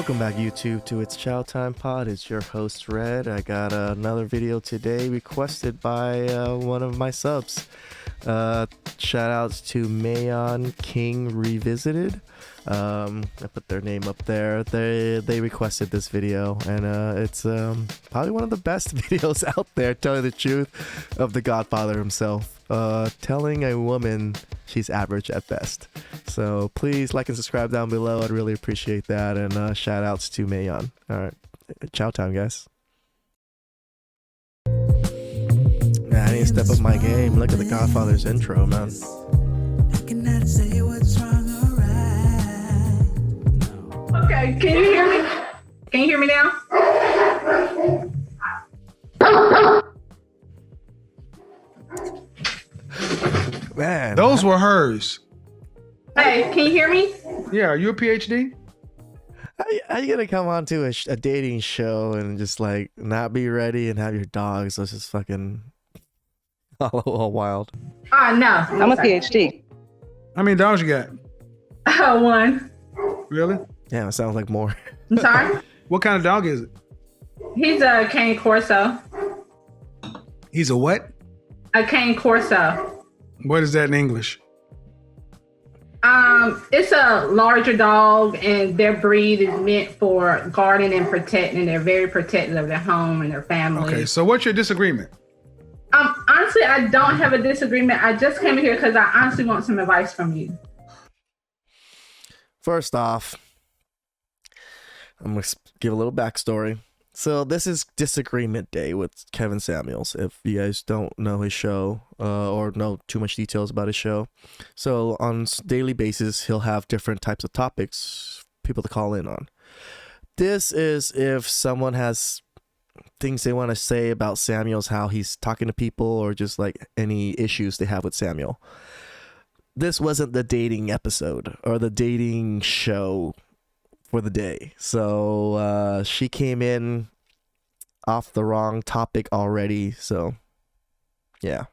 Welcome back, YouTube, to It's Chow Time Pod. It's your host, Red. I got another video today requested by one of my subs. Shout outs to Mayon King Revisited. I put their name up there. They requested this video, and it's probably one of the best videos out there, telling the truth of the Godfather himself. Telling a woman she's average at best. So please like and subscribe down below. I'd really appreciate that. And shout outs to Mayon. All right. Chow time, guys. Man, I need to step up my game. Look at the Godfather's intro, man. Okay, can you hear me? Can you hear me now? Man, those were hers. Hey, can you hear me? Yeah, are you a PhD? how you gonna come on to a dating show and just like not be ready and have your dogs? So it's just fucking all wild. No. I'm a PhD. How many dogs you got? One. Really? Yeah, it sounds like more. I'm sorry? What kind of dog is it? He's a Cane Corso. He's a what? A Cane Corso. What is that in English? It's a larger dog, and their breed is meant for guarding and protecting. They're very protective of their home and their family. Okay, so what's your disagreement? Honestly, I don't have a disagreement. I just came here because I honestly want some advice from you. First off, I'm going to give a little backstory. So this is Disagreement Day with Kevin Samuels, if you guys don't know his show or know too much details about his show. So on daily basis, he'll have different types of topics people to call in on. This is if someone has things they want to say about Samuels, how he's talking to people, or just like any issues they have with Samuel. This wasn't the dating episode or the dating show for the day. So she came in off the wrong topic already. So yeah.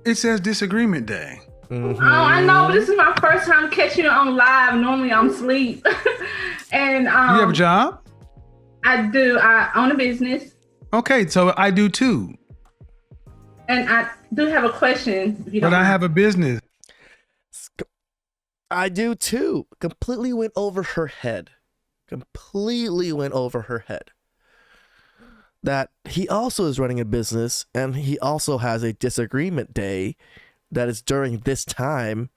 It says Disagreement Day. Mm-hmm. Oh, I know. This is my first time catching it on live. Normally I'm asleep. And You have a job? I do. I own a business. Okay, so I do too. And I do have a question. If you But don't I mind. have a business. I do too. Completely went over her head. That he also is running a business, and he also has a disagreement day that is during this time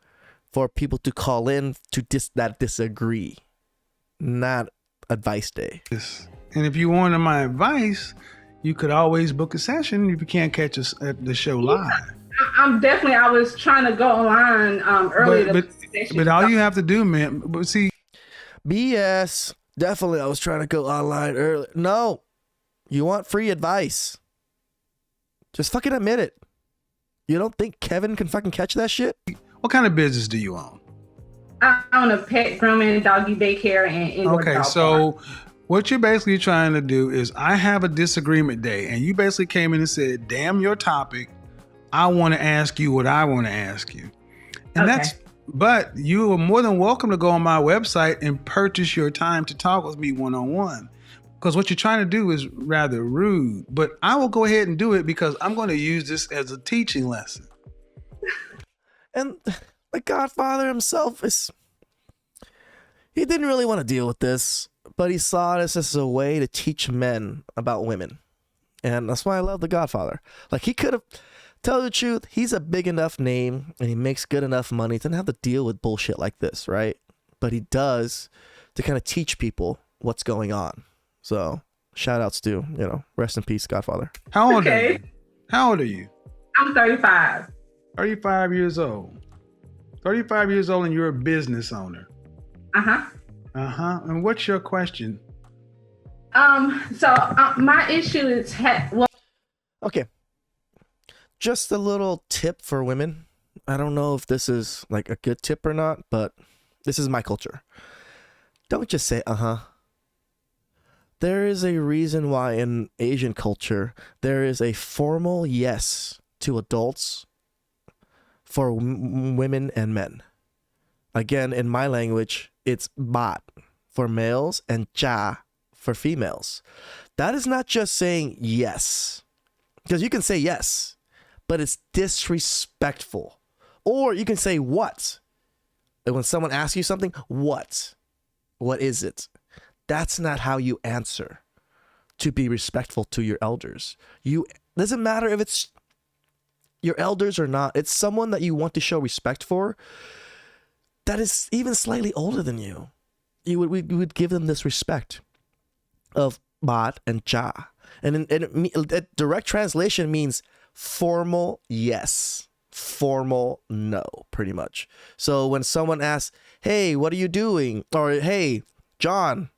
for people to call in to disagree, not advice day. And if you wanted my advice, you could always book a session if you can't catch us at the show live. I was trying to go online earlier. But all you have to do, man, but see, BS. Definitely, I was trying to go online earlier. No, you want free advice. Just fucking admit it. You don't think Kevin can fucking catch that shit? what kind of business do you own? I own a pet grooming, doggy daycare, and indoor Okay, dog so park. what you're basically trying to do is I have a disagreement day, and you basically came in and said, damn your topic. I want to ask you what I want to ask you. And Okay. but you are more than welcome to go on my website and purchase your time to talk with me one-on-one. Because what you're trying to do is rather rude, but I will go ahead and do it because I'm going to use this as a teaching lesson. And the Godfather himself he didn't really want to deal with this, but he saw this as a way to teach men about women. And that's why I love the Godfather. Like, he could have, tell you the truth, he's a big enough name and he makes good enough money to not have to deal with bullshit like this, right? But he does to kind of teach people what's going on. So shout outs to, rest in peace, Godfather. How old are Okay. you? How old are you? I'm 35. 35 years old. 35 years old and you're a business owner. Uh-huh. And what's your question? My issue is, Okay. Just a little tip for women. I don't know if this is like a good tip or not, but this is my culture. Don't just say, There is a reason why in Asian culture, there is a formal yes to adults for women and men. Again, in my language, it's bat for males and cha for females. That is not just saying yes, because you can say yes, but it's disrespectful. Or you can say what. And when someone asks you something, what? What is it? That's not how you answer to be respectful to your elders. Doesn't matter if it's your elders or not. It's someone that you want to show respect for that is even slightly older than you. You would give them this respect of bat and cha. And direct translation means formal yes, formal no, pretty much. So when someone asks, hey, what are you doing? Or hey, John,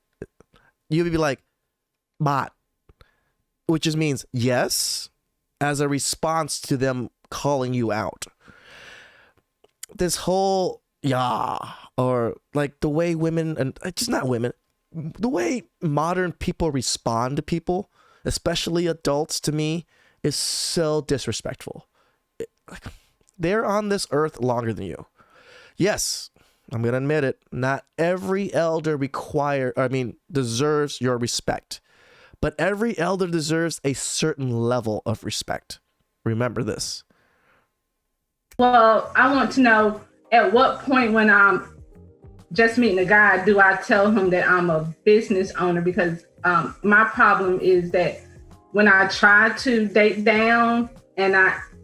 you would be like, bat, which just means yes, as a response to them calling you out. This whole yeah, or like the way women, and just not women, the way modern people respond to people, especially adults, to me, is so disrespectful. They're on this earth longer than you. Yes, I'm going to admit it. Not every elder deserves your respect. But every elder deserves a certain level of respect. Remember this. Well, I want to know, at what point when I'm just meeting a guy, do I tell him that I'm a business owner? Because my problem is that when I try to date down and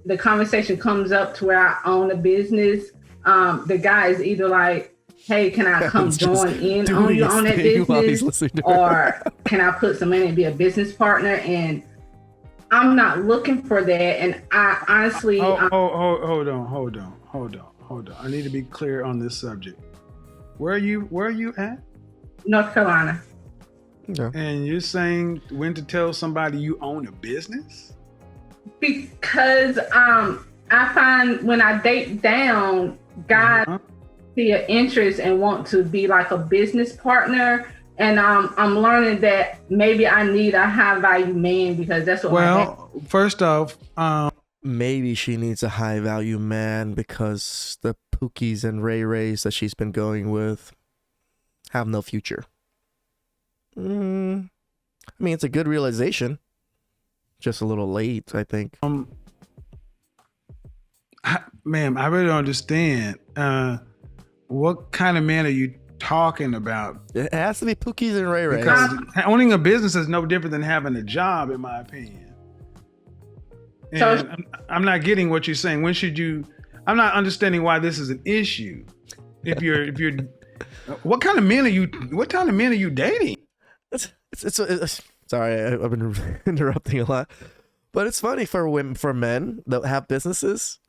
the conversation comes up to where I own a business, the guy is either like, hey, can I come join in on you on that business? Or can I put some money and be a business partner? And I'm not looking for that. And I honestly... Hold on. I need to be clear on this subject. Where are you at? North Carolina. Okay. And you're saying when to tell somebody you own a business? Because I find when I date down, guys see an interest and want to be like a business partner. And I'm learning that maybe I need a high value man, because that's what first off, maybe she needs a high value man because the Pookies and Ray Rays that she's been going with have no future. I mean, it's a good realization. Just a little late, I think. Ma'am, I really don't understand. What kind of man are you talking about? It has to be Pookies and Ray Rays. Because owning a business is no different than having a job, in my opinion. And so, I'm not getting what you're saying. When should you? I'm not understanding why this is an issue. If you're, what kind of men are you? What kind of men are you dating? It's sorry, I've been interrupting a lot, but it's funny for men that have businesses.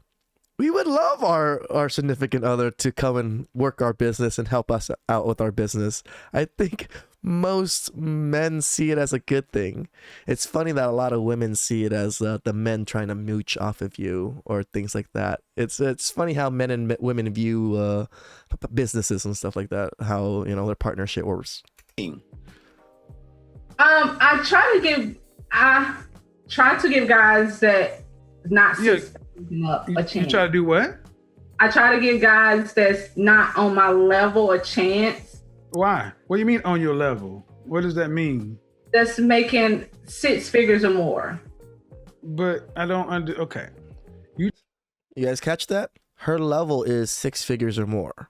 We would love our significant other to come and work our business and help us out with our business. I think most men see it as a good thing. It's funny that a lot of women see it as the men trying to mooch off of you or things like that. It's funny how men and women view businesses and stuff like that. How their partnership works. I try to give guys that not up a chance. You try to do what? I try to give guys that's not on my level a chance. Why? What do you mean on your level? What does that mean? That's making 6 figures or more. But I don't okay. You guys catch that? Her level is 6 figures or more.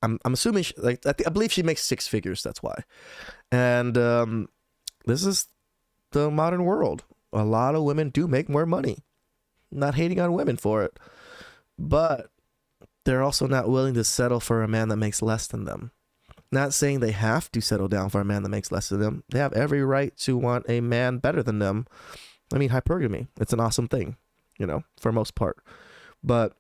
I'm assuming I believe she makes 6 figures. That's why. And this is the modern world. A lot of women do make more money. Not hating on women for it, but they're also not willing to settle for a man that makes less than them. Not saying they have to settle down for a man that makes less than them. They have every right to want a man better than them. I mean, hypergamy, it's an awesome thing, for most part. But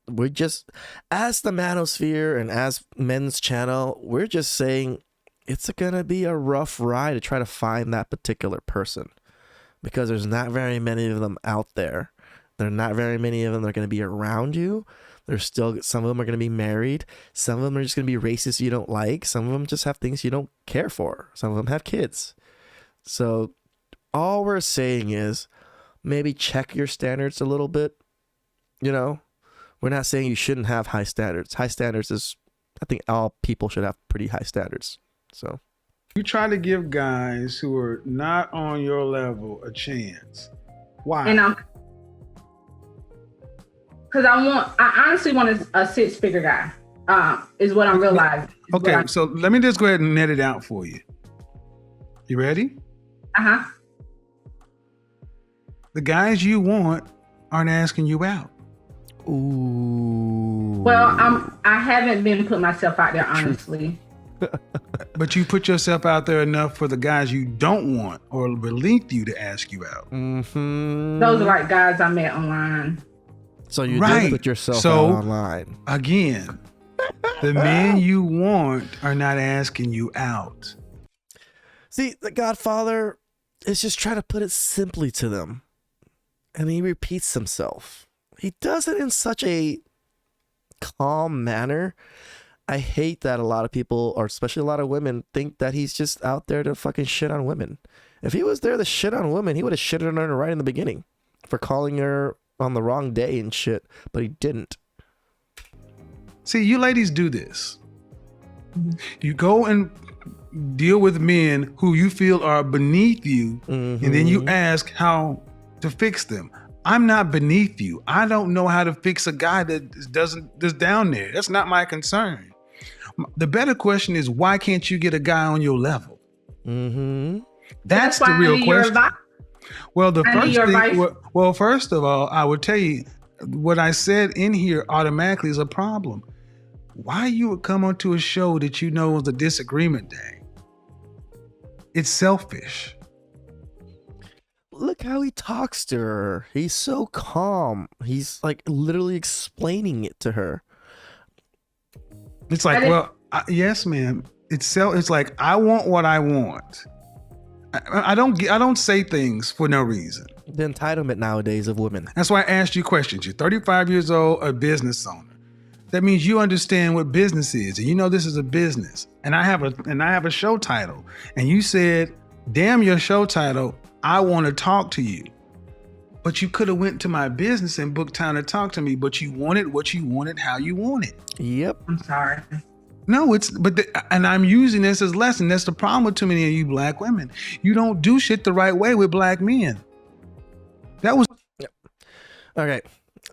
we're just, as the Manosphere and as Men's Channel, we're just saying it's going to be a rough ride to try to find that particular person. Because there's not very many of them out there. There are not very many of them that are going to be around you. There's still, some of them are going to be married. Some of them are just going to be races you don't like. Some of them just have things you don't care for. Some of them have kids. So all we're saying is maybe check your standards a little bit. We're not saying you shouldn't have high standards. High standards is, I think all people should have pretty high standards. So You try to give guys who are not on your level a chance. Why? And because I honestly want a six-figure guy. Is what I'm realizing. Okay, so let me just go ahead and net it out for you. You ready? Uh-huh. The guys you want aren't asking you out. ooh. Well, I haven't been putting myself out there honestly. But you put yourself out there enough for the guys you don't want or beneath you to ask you out. Mm-hmm. Those are like guys I met online. So you Right. did put yourself So- out online. Again, the men you want are not asking you out. See, the Godfather is just trying to put it simply to them. And he repeats himself. He does it in such a calm manner. I hate that a lot of people, or especially a lot of women, think that he's just out there to fucking shit on women. If he was there to shit on women, he would have shitted on her right in the beginning for calling her on the wrong day and shit, but he didn't. See, you ladies do this. You go and deal with men who you feel are beneath you, and then you ask how to fix them. I'm not beneath you. I don't know how to fix a guy that's down there. That's not my concern. The better question is, why can't you get a guy on your level? Mm-hmm. That's the why I real need your question. advice. Well, the I need first your thing, advice. well, first of all, I would tell you what I said in here automatically is a problem. Why you would come onto a show that you know is a disagreement day? It's selfish. Look how he talks to her. He's so calm. He's like literally explaining it to her. It's like, I didn't- well, yes, ma'am. It's like I want what I want. I don't say things for no reason. The entitlement nowadays of women. That's why I asked you questions. You're 35 years old, a business owner. That means you understand what business is, and you know this is a business. And I have a show title. And you said, "Damn your show title, I want to talk to you." But you could have went to my business and booked time to talk to me, but you wanted what you wanted, how you wanted. Yep. I'm sorry. No, and I'm using this as lesson. That's the problem with too many of you black women. You don't do shit the right way with black men. That was Okay.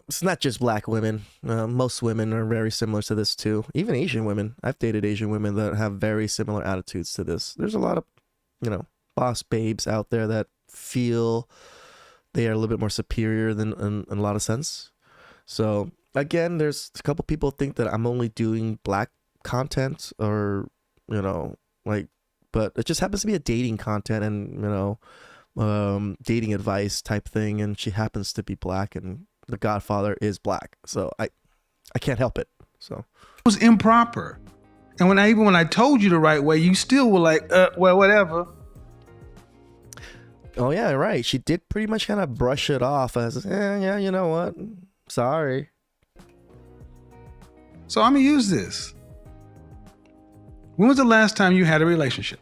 It's not just black women. Most women are very similar to this too. Even Asian women. I've dated Asian women that have very similar attitudes to this. There's a lot of, boss babes out there that feel they are a little bit more superior than in a lot of sense. So again, there's a couple people think that I'm only doing black content or, but it just happens to be a dating content and, dating advice type thing. And she happens to be black and the Godfather is black. So I can't help it. So it was improper. And when I told you the right way, you still were like, well, whatever. Oh yeah, right. She did pretty much kind of brush it off as, yeah, you know what? Sorry. So I'm gonna use this. When was the last time you had a relationship?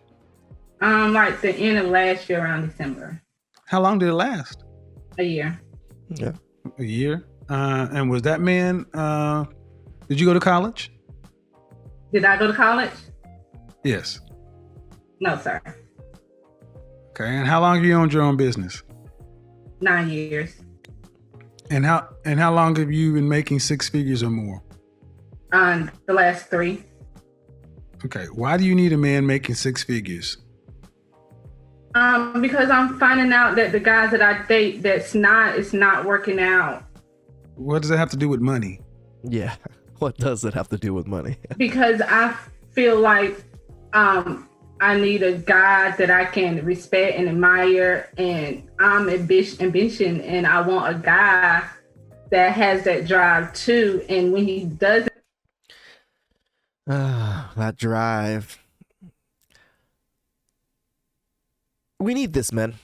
Like the end of last year around December. How long did it last? A year. Yeah. A year. And was that man? Did you go to college? Did I go to college? Yes. No, sir. Okay. And how long have you owned your own business? 9 years. And how long have you been making six figures or more? The last 3. Okay. Why do you need a man making six figures? Because I'm finding out that the guys that I date, it's not working out. What does that have to do with money? Yeah. What does it have to do with money? Because I feel like I need a guy that I can respect and admire, and I'm ambition, and I want a guy that has that drive too. And when he doesn't, that drive. We need this, man.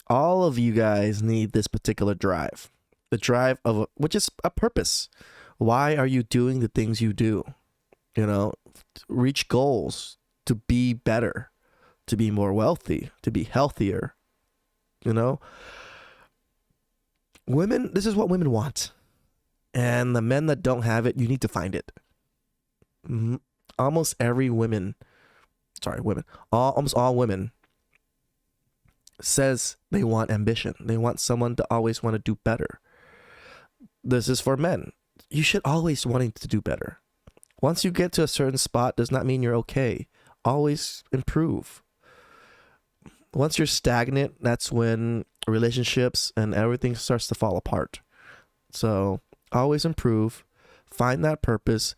All of you guys need this particular drive. The drive of which is a purpose. Why are you doing the things you do? Reach goals, to be better, to be more wealthy, to be healthier. Women, this is what women want. And the men that don't have it, you need to find it. Almost every almost all women says they want ambition. They want someone to always want to do better. This is for men. You should always wanting to do better. Once you get to a certain spot, does not mean you're okay. Always improve. Once you're stagnant, that's when relationships and everything starts to fall apart. So always improve. Find that purpose.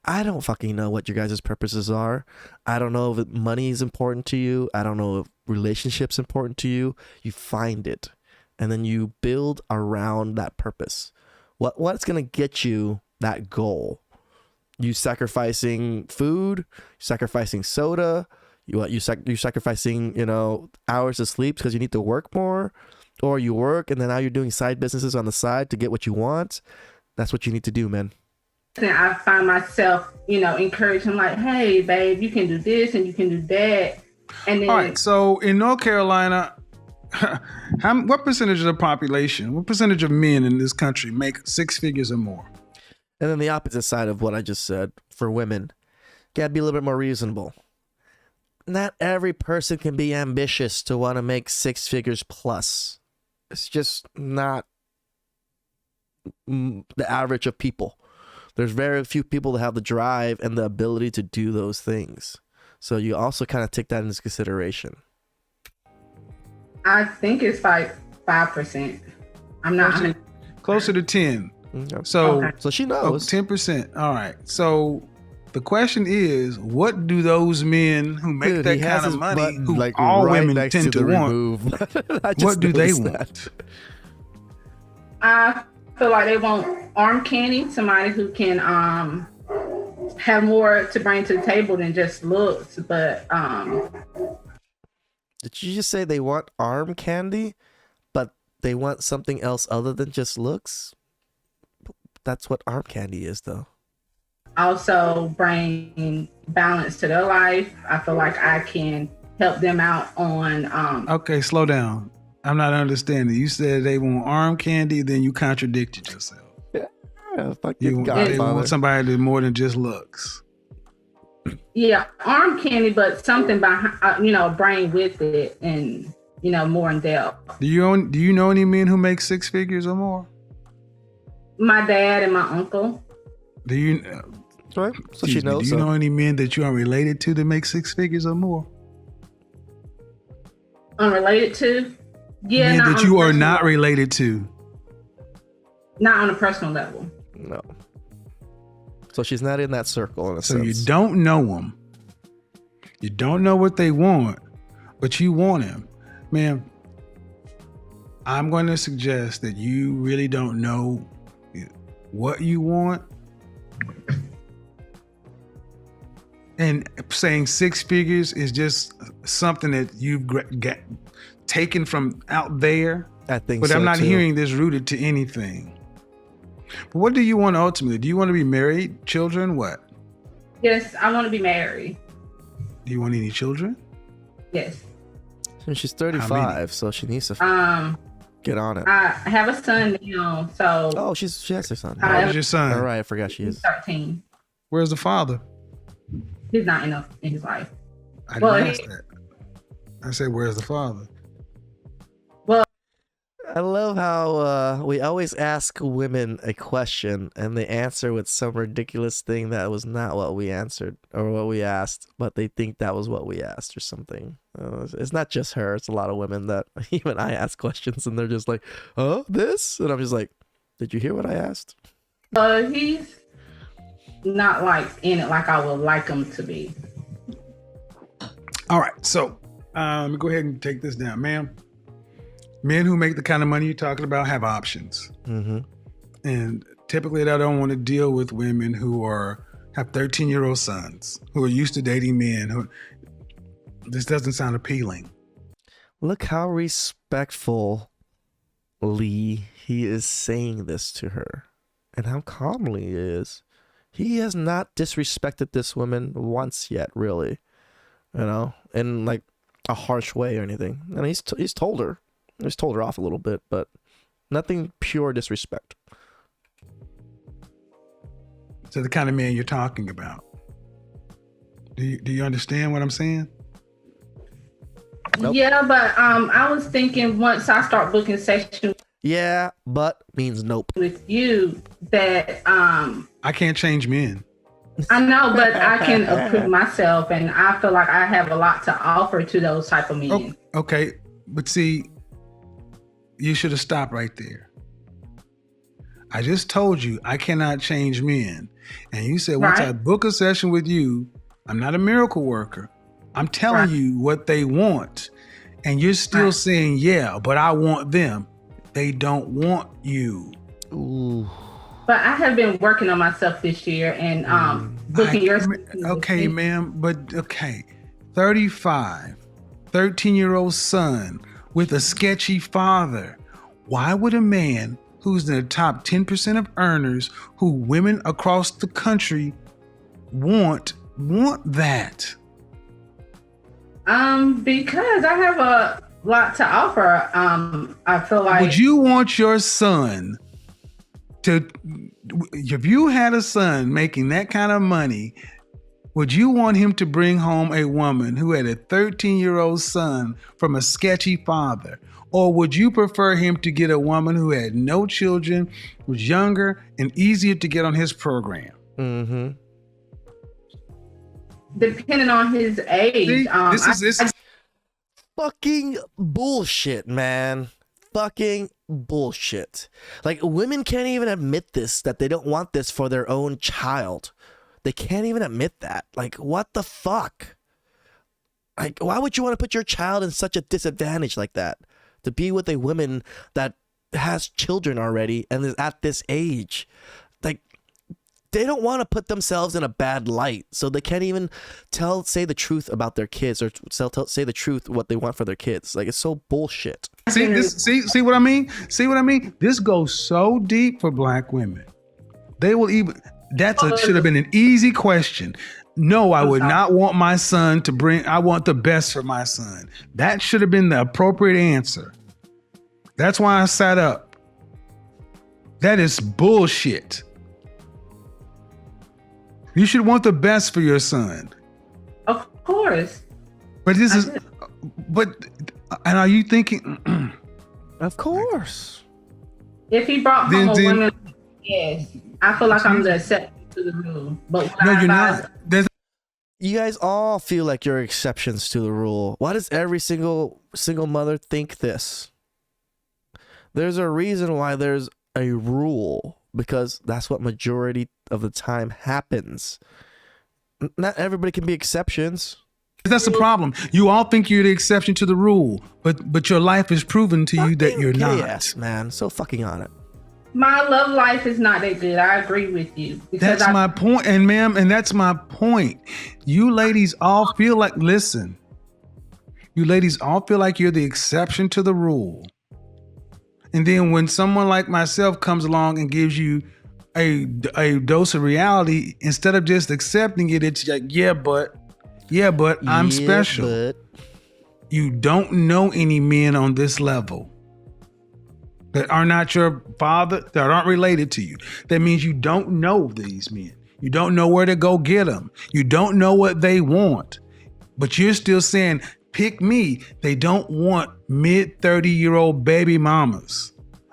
I don't fucking know what your guys' purposes are. I don't know if money is important to you. I don't know if relationships important to you. You find it. And then you build around that purpose. What's going to get you that goal? You sacrificing food, sacrificing soda, you're sacrificing, hours of sleep because you need to work more, or you work and then now you're doing side businesses on the side to get what you want. That's what you need to do, man. And I find myself, encouraging like, hey, babe, you can do this and you can do that. And then, all right. So in North Carolina, what percentage of the population, what percentage of men in this country make six figures or more? And then the opposite side of what I just said for women, gotta be a little bit more reasonable. Not every person can be ambitious to want to make six figures plus. It's just not the average of people. There's very few people that have the drive and the ability to do those things. So you also kind of take that into consideration. I think it's like 5%. I'm not closer to 10. Okay. So she knows. 10%. All right. So the question is, what do those men who make that kind of money, who all women tend to want, what do they want? I feel like they want arm candy, somebody who can have more to bring to the table than just looks. But did you just say they want arm candy, but they want something else other than just looks? That's what arm candy is, though. Also bring balance to their life. I feel like I can help them out on Okay, slow down. I'm not understanding. You said they want arm candy, then you contradicted yourself. Yeah, they want somebody that more than just looks. Yeah, arm candy, but something behind, bring with it, and more in depth. Do you know any men who make six figures or more? My dad and my uncle. Do you? Right. So she knows. Do you know any men that you are related to that make six figures or more? Unrelated to? Yeah, men that you are not related to. Not on a personal level. No. So she's not in that circle in a sense. So you don't know them. You don't know what they want, but you want him. Man, I'm going to suggest that you really don't know what you want. And saying six figures is just something that you've got taken from out there. I think but so, I'm not too. hearing this rooted to anything. But what do you want ultimately? Do you want to be married, children, what? Yes, I want to be married. Do you want any children? Yes. And she's 35, so she needs to get on it. I have a son now, so. Oh, she has her son. How old is your son? All right, I forgot she is. 13. Where's the father? He's not enough in his life. I didn't ask that. I said, where's the father? Well, I love how we always ask women a question and they answer with some ridiculous thing that was not what we answered or what we asked, but they think that was what we asked or something. It's not just her. It's a lot of women that even I ask questions and they're just like, oh, this? And I'm just like, did you hear what I asked? He's not like in it like I would like him to be. All right, so let me go ahead and take this down, ma'am. Men who make the kind of money you're talking about have options. Mm-hmm. And typically they don't want to deal with women who have 13-year-old sons, who are used to dating men. This doesn't sound appealing. Look how respectfully he is saying this to her and how calmly he is. He has not disrespected this woman once yet, really, in like a harsh way or anything. And he's told her. He's told her off a little bit, but nothing pure disrespect. to the kind of man you're talking about. Do you understand what I'm saying? Nope. Yeah, but I was thinking once I start booking sessions Yeah, but means nope. with you that I can't change men. I know, but I can approve myself, and I feel like I have a lot to offer to those type of men. Okay, but see, you should have stopped right there. I just told you I cannot change men, and you said once I book a session with you, I'm not a miracle worker. I'm telling you what they want, and you're still saying, yeah, but I want them. They don't want you. Ooh. But I have been working on myself this year and booking your. Okay, ma'am, but okay. 35, 13-year-old son with a sketchy father. Why would a man who's in the top 10% of earners, who women across the country want that? Because I have a lot to offer. I feel like. Would you want your son to, if you had a son making that kind of money, would you want him to bring home a woman who had a 13-year-old son from a sketchy father? Or would you prefer him to get a woman who had no children, was younger, and easier to get on his program? Mm-hmm. Depending on his age. See, this is Fucking bullshit, man. Fucking bullshit. Like, women can't even admit this, that they don't want this for their own child. They can't even admit that. Like, what the fuck? Like, why would you want to put your child in such a disadvantage like that? To be with a woman that has children already and is at this age. Like, they don't want to put themselves in a bad light, so they can't even say the truth about their kids or say the truth what they want for their kids. Like, it's so bullshit. See what I mean? See what I mean? This goes so deep for black women. They will even. Should have been an easy question. No, I would not want my son to bring. I want the best for my son. That should have been the appropriate answer. That's why I sat up. That is bullshit. You should want the best for your son. Of course. But and are you thinking? Of course. If he brought home a woman, yes, I feel like I'm the exception to the rule. But no, you're not. You guys all feel like you're exceptions to the rule. Why does every single mother think this? There's a reason why there's a rule, because that's what majority of the time happens. Not everybody can be exceptions. That's the problem. You all think you're the exception to the rule, but your life has proven to you that you're not. Yes, man. So fucking on it. My love life is not that good. I agree with you. That's my point, and ma'am, and that's my point. You ladies all feel like, listen, you ladies all feel like you're the exception to the rule. And then when someone like myself comes along and gives you a dose of reality, instead of just accepting it, it's like, yeah, but I'm special. But you don't know any men on this level that are not your father, that aren't related to you. That means you don't know these men. You don't know where to go get them. You don't know what they want. But you're still saying, pick me. They don't want mid-30-year-old baby mamas.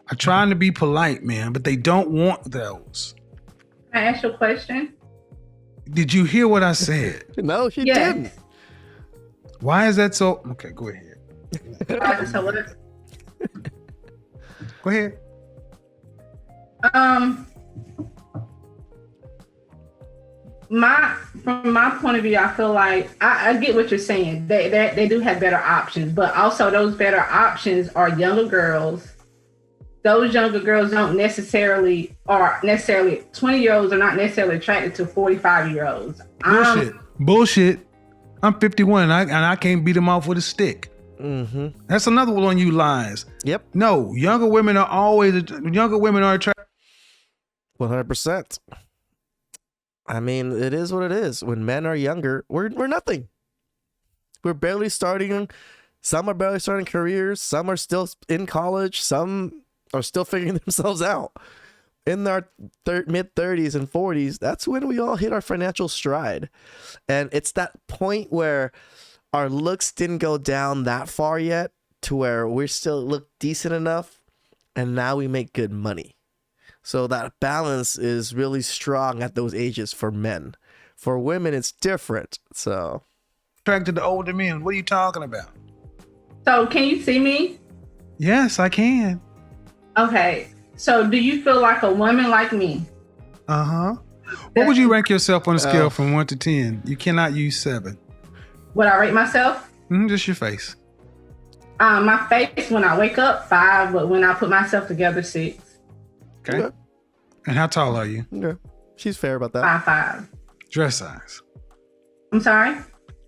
I'm trying to be polite, man, but they don't want those. Can I ask you a question? Did you hear what I said? No, she didn't. Why is that so? Okay, go ahead. Go ahead. From my point of view, I feel like I get what you're saying. They do have better options, but also those better options are younger girls. Those younger girls don't necessarily 20-year-olds are not necessarily attracted to 45-year-olds. Bullshit. I'm 51 and I can't beat them off with a stick. Mm-hmm. That's another one you lies. Yep. No, younger women are attracted. 100%. I mean, it is what it is. When men are younger, we're nothing. We're barely starting. Some are barely starting careers. Some are still in college. Some are still figuring themselves out. in our mid 30s and 40s, that's when we all hit our financial stride. And it's that point where our looks didn't go down that far yet to where we still look decent enough, and now we make good money. So that balance is really strong at those ages for men. For women, it's different. So Attracted to older men. What are you talking about? So can you see me? Yes, I can. Okay. So do you feel like a woman like me? Uh-huh. What would you rank yourself on a scale from 1 to 10? You cannot use 7. Would I rate myself? Just your face. My face when I wake up, 5, but when I put myself together, 6. Okay. Okay. And how tall are you? yeah, she's fair about that. 5'5". Dress size. I'm sorry?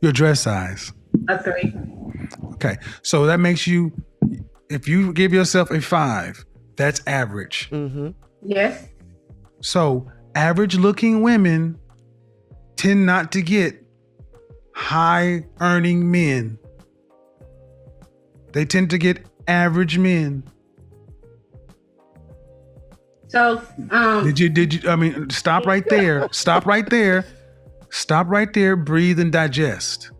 Your dress size. A 3. Okay. So that makes you, if you give yourself a 5, that's average. Mm-hmm. Yes. So average looking women tend not to get high earning men. They tend to get average men. So Did you, I mean, stop right there. Stop right there. Stop right there. Breathe and digest.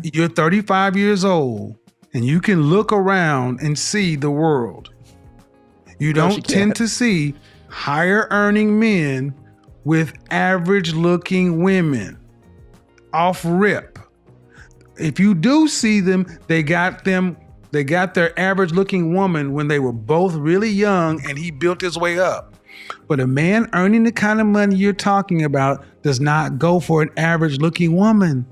You're 35 years old and you can look around and see the world. You No, she don't tend can't. to see higher earning men with average looking women off rip. If you do see them, they got their average looking woman when they were both really young and he built his way up. But a man earning the kind of money you're talking about does not go for an average looking woman.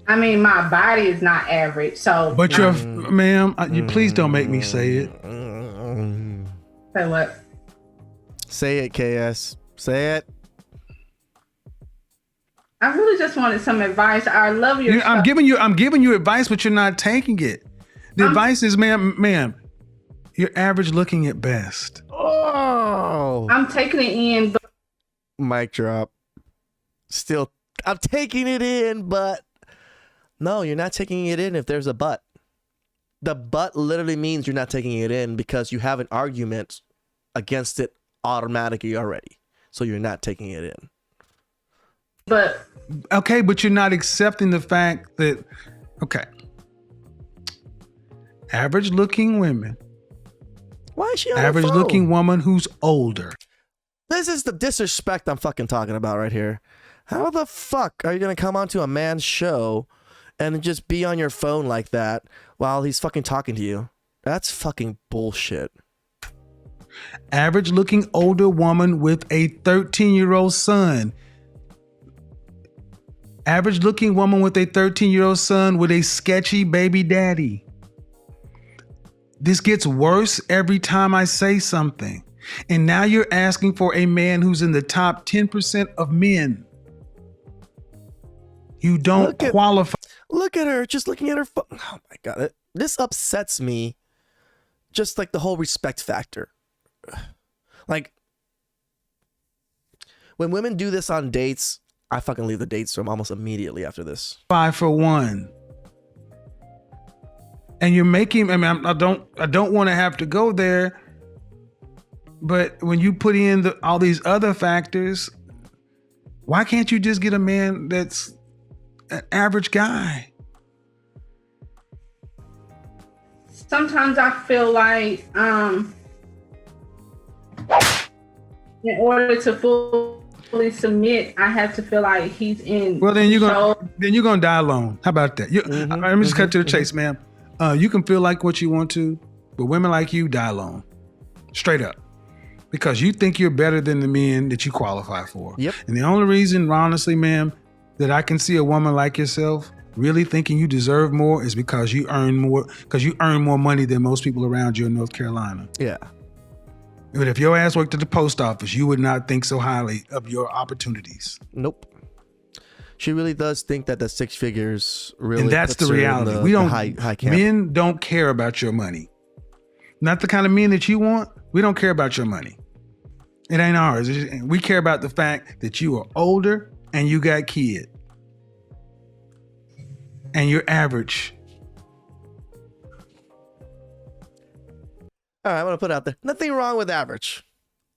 I mean, my body is not average. So But you're, ma'am, you please don't make me say it. say what? Say it, KS. Say it. I really just wanted some advice. I love your I'm stuff. giving you advice, but you're not taking it. The advice is, ma'am, you're average looking at best. Oh. I'm taking it in, but Mic drop. Still, I'm taking it in, but no, you're not taking it in if there's a but. The but literally means you're not taking it in because you have an argument against it automatically already. So you're not taking it in. but Okay, but you're not accepting the fact that, okay, average looking women, Why is she on her average phone? looking woman who's older. This is the disrespect I'm fucking talking about right here. How the fuck are you gonna come onto a man's show and just be on your phone like that while he's fucking talking to you? That's fucking bullshit. Average looking older woman with a 13-year-old son. Average looking woman with a 13-year-old son with a sketchy baby daddy. This gets worse every time I say something. And now you're asking for a man who's in the top 10% of men. You don't qualify. Look at her, just looking at her phone. Oh my god, this upsets me. Just like the whole respect factor. Like, when women do this on dates, I fucking leave the dates room almost immediately after this. 5 for 1. And you're making, I mean, I don't want to have to go there, but when you put in all these other factors, why can't you just get a man that's an average guy? sometimes I feel like in order to fully submit, I have to feel like he's in. Well, then you're control. gonna die alone. How about that? Let me just cut to the chase, ma'am. You can feel like what you want to, but women like you die alone, straight up, because you think you're better than the men that you qualify for. Yep. And the only reason, honestly, ma'am, that I can see a woman like yourself really thinking you deserve more is because you earn more money than most people around you in North Carolina. Yeah. But if your ass worked at the post office, you would not think so highly of your opportunities. Nope. She really does think that the 6 figures really. And that's puts the her in reality. the We don't. high camp. Men don't care about your money. Not the kind of men that you want. We don't care about your money. It ain't ours. We care about the fact that you are older and you got kids. And you're average. All right, I'm gonna put it out there. Nothing wrong with average.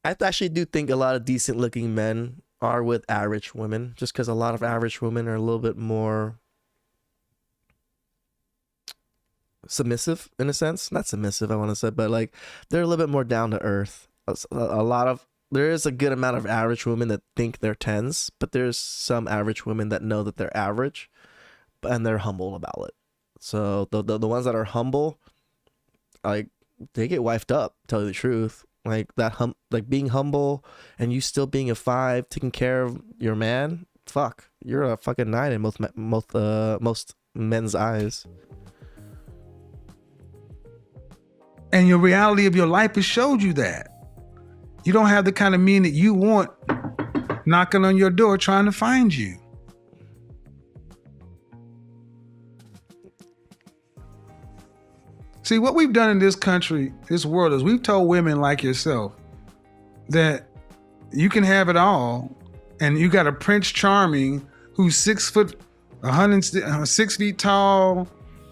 I actually do think a lot of decent looking men are with average women, just because a lot of average women are a little bit more submissive in a sense. Not submissive, I want to say, but like they're a little bit more down to earth. A lot of there is a good amount of average women that think they're tens, but there's some average women that know that they're average, and they're humble about it. So the ones that are humble, like they get wifed up. Tell you the truth, like that like being humble and you still being a 5, taking care of your man. Fuck, you're a fucking 9 in most men's eyes. And your reality of your life has showed you that. You don't have the kind of men that you want knocking on your door trying to find you. See, what we've done in this country, this world, is we've told women like yourself that you can have it all, and you got a Prince Charming who's 6 foot, 6 feet tall,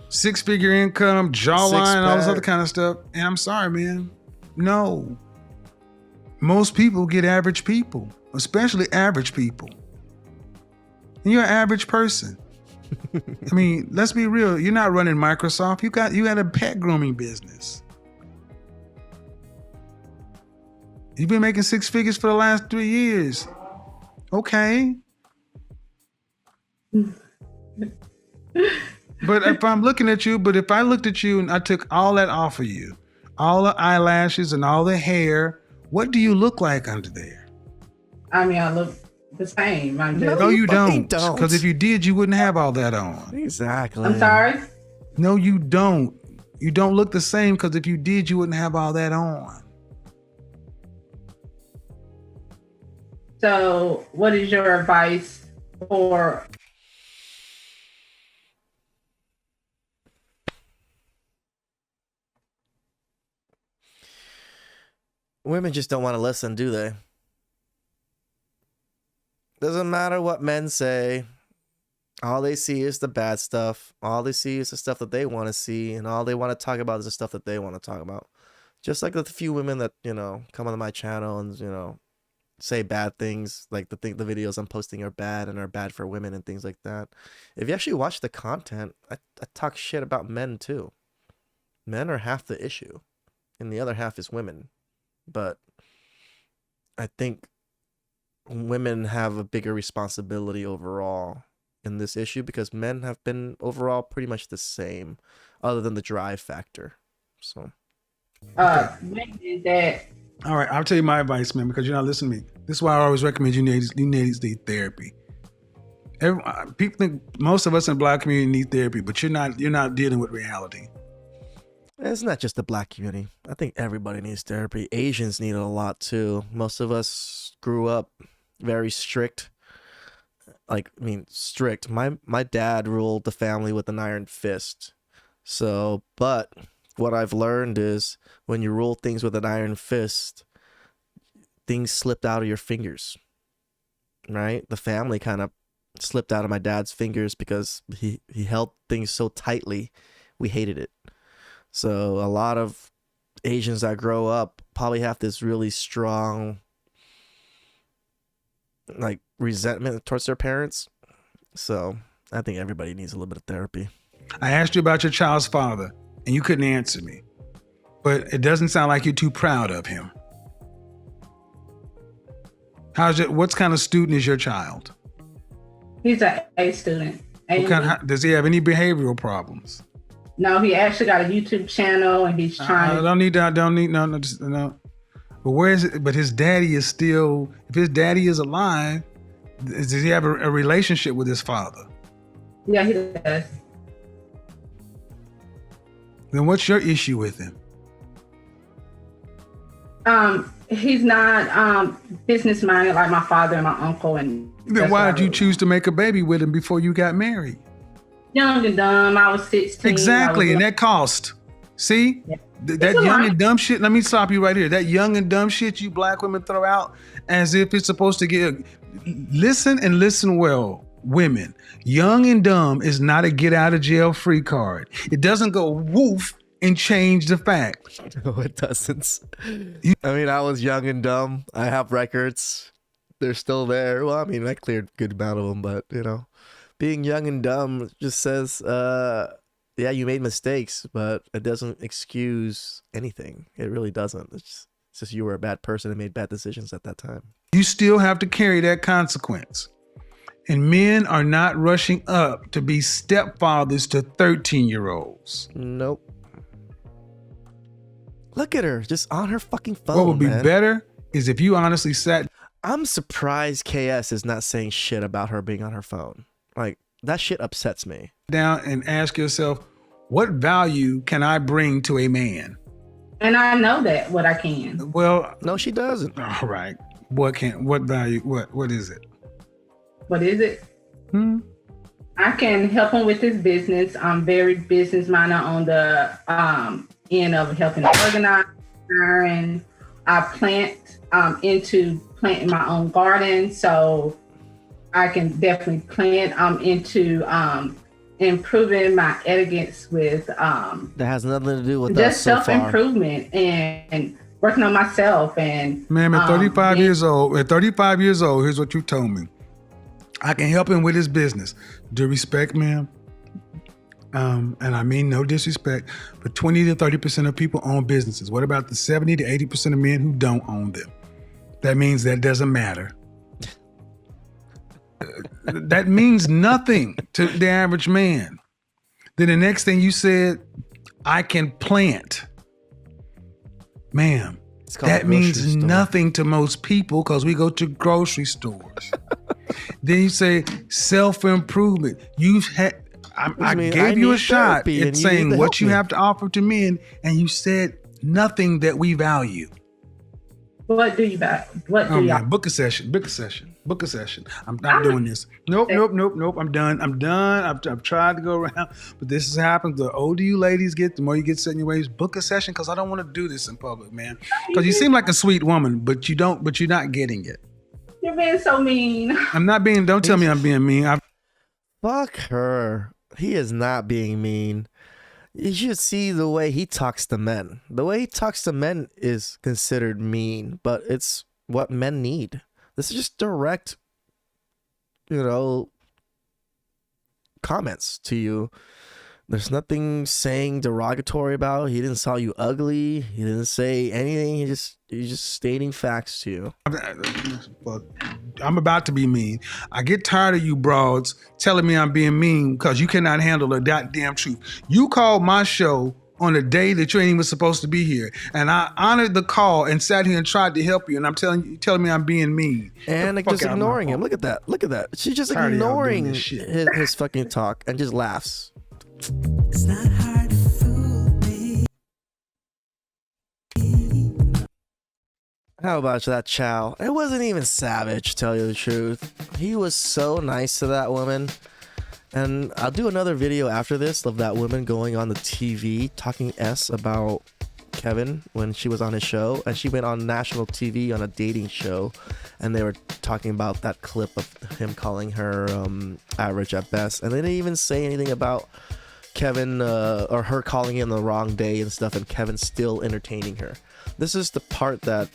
6-figure income, jawline, all this other kind of stuff. And I'm sorry, man. No. Most people get average people, especially average people. And you're an average person. I mean, let's be real. You're not running Microsoft. You got a pet grooming business. You've been making 6 figures for the last 3 years. Okay. But if I'm looking at you, if I looked at you and I took all that off of you, all the eyelashes and all the hair, what do you look like under there? I mean, I look the same. No, you don't. Because if you did, you wouldn't have all that on. Exactly. I'm sorry? No, you don't. You don't look the same because if you did, you wouldn't have all that on. So what is your advice for... Women just don't want to listen, do they? Doesn't matter what men say. All they see is the bad stuff. All they see is the stuff that they want to see. And all they want to talk about is the stuff that they want to talk about. Just like the few women that, come on my channel and, say bad things. Like the videos I'm posting are bad and are bad for women and things like that. If you actually watch the content, I talk shit about men too. Men are half the issue. And the other half is women. But I think women have a bigger responsibility overall in this issue because men have been overall pretty much the same other than the drive factor. So when did that... All right, I'll tell you my advice, man, because you're not listening to me. This is why I always recommend you need therapy. People think most of us in the Black community need therapy, but you're not dealing with reality. It's not just the Black community. I think everybody needs therapy. Asians need it a lot too. Most of us grew up very strict. Strict. My dad ruled the family with an iron fist. But what I've learned is when you rule things with an iron fist, things slipped out of your fingers. Right? The family kind of slipped out of my dad's fingers because he held things so tightly. We hated it. So a lot of Asians that grow up probably have this really strong resentment towards their parents. So I think everybody needs a little bit of therapy. I asked you about your child's father and you couldn't answer me, but it doesn't sound like you're too proud of him. What kind of student is your child? He's an A student. Does he have any behavioral problems? No, he actually got a YouTube channel and he's trying. I don't need no. But where is it? But his daddy is still. If his daddy is alive, does he have a relationship with his father? Yeah, he does. Then what's your issue with him? He's not business minded like my father and my uncle. And then why did you choose to make a baby with him before you got married? Young and dumb. I was 16. Exactly, and that cost. See? Yeah. That young and dumb shit, let me stop you right here. That young and dumb shit you Black women throw out as if it's supposed to get... Listen and listen well, women. Young and dumb is not a get out of jail free card. It doesn't go woof and change the fact. No, it doesn't. I mean, I was young and dumb. I have records. They're still there. Well, I mean, I cleared a good amount of them, but you know, being young and dumb just says, yeah, you made mistakes, but it doesn't excuse anything. It really doesn't. It's just you were a bad person and made bad decisions at that time. You still have to carry that consequence. And men are not rushing up to be stepfathers to 13-year-olds. Nope. Look at her, just on her fucking phone. What would be man. better is if you honestly sat I'm surprised KS is not saying shit about her being on her phone. Like, that shit upsets me. down and ask yourself, what value can I bring to a man? And I know that what I can. Well, No, she doesn't. all right. What value? What is it? What is it? I can help him with his business. I'm very business minded on the end of helping organize. And I plant into planting my own garden, so I can definitely plant into improving my etiquettes with That has nothing to do with us just so far. self-improvement and working on myself. And Ma'am, at 35 years old, here's what you told me. I can help him with his business. Due respect, ma'am. And I mean no disrespect, but 20 to 30% of people own businesses. What about the 70 to 80% of men who don't own them? That means that doesn't matter. That means nothing to the average man. Then the next thing you said, I can plant. Ma'am, It's called a that means grocery store. nothing to most people because we go to grocery stores. Then you say self-improvement. I mean, gave I you a need shot therapy at and you need saying to what help you me. have to offer to men, and you said nothing that we value. what do you buy? What do Oh y'all? man, book a session. I'm not doing this. Nope. I'm done. I've tried to go around, but this has happened. The older you ladies get, the more you get set in your ways. Book a session because I don't want to do this in public, man. Because you seem like a sweet woman, but you don't. But you're not getting it. You're being so mean. I'm not being. Don't tell me I'm being mean. Fuck her. He is not being mean. You should see the way he talks to men. The way he talks to men is considered mean, but it's what men need. This is just direct, comments to you. There's nothing saying derogatory about it. He didn't call you ugly. He didn't say anything. He's just stating facts to you. Look, I'm about to be mean. I get tired of you broads telling me I'm being mean because you cannot handle the goddamn truth. You called my show on a day that you ain't even supposed to be here, and I honored the call and sat here and tried to help you. And I'm telling me I'm being mean. And like Fuck just out of my ignoring him. phone. Look at that. She's just Tired of y'all doing ignoring this shit. his fucking talk and just laughs. It's not hard to fool me. How about that Chow? It wasn't even savage, to tell you the truth. He was so nice to that woman. And I'll do another video after this of that woman going on the TV talking S about Kevin when she was on his show. And she went on national TV on a dating show. And they were talking about that clip of him calling her average at best. And they didn't even say anything about Kevin or her calling him the wrong day and stuff. And Kevin still entertaining her. This is the part that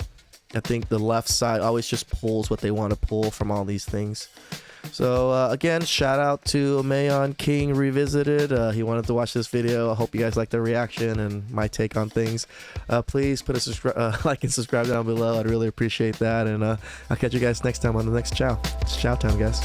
I think the left side always just pulls what they want to pull from all these things. So again, shout out to Mayon King Revisited. He wanted to watch this video. I hope you guys like the reaction and my take on things. Please put a like and subscribe down below. I'd really appreciate that. And I'll catch you guys next time on the next Chow. It's Chow time, guys.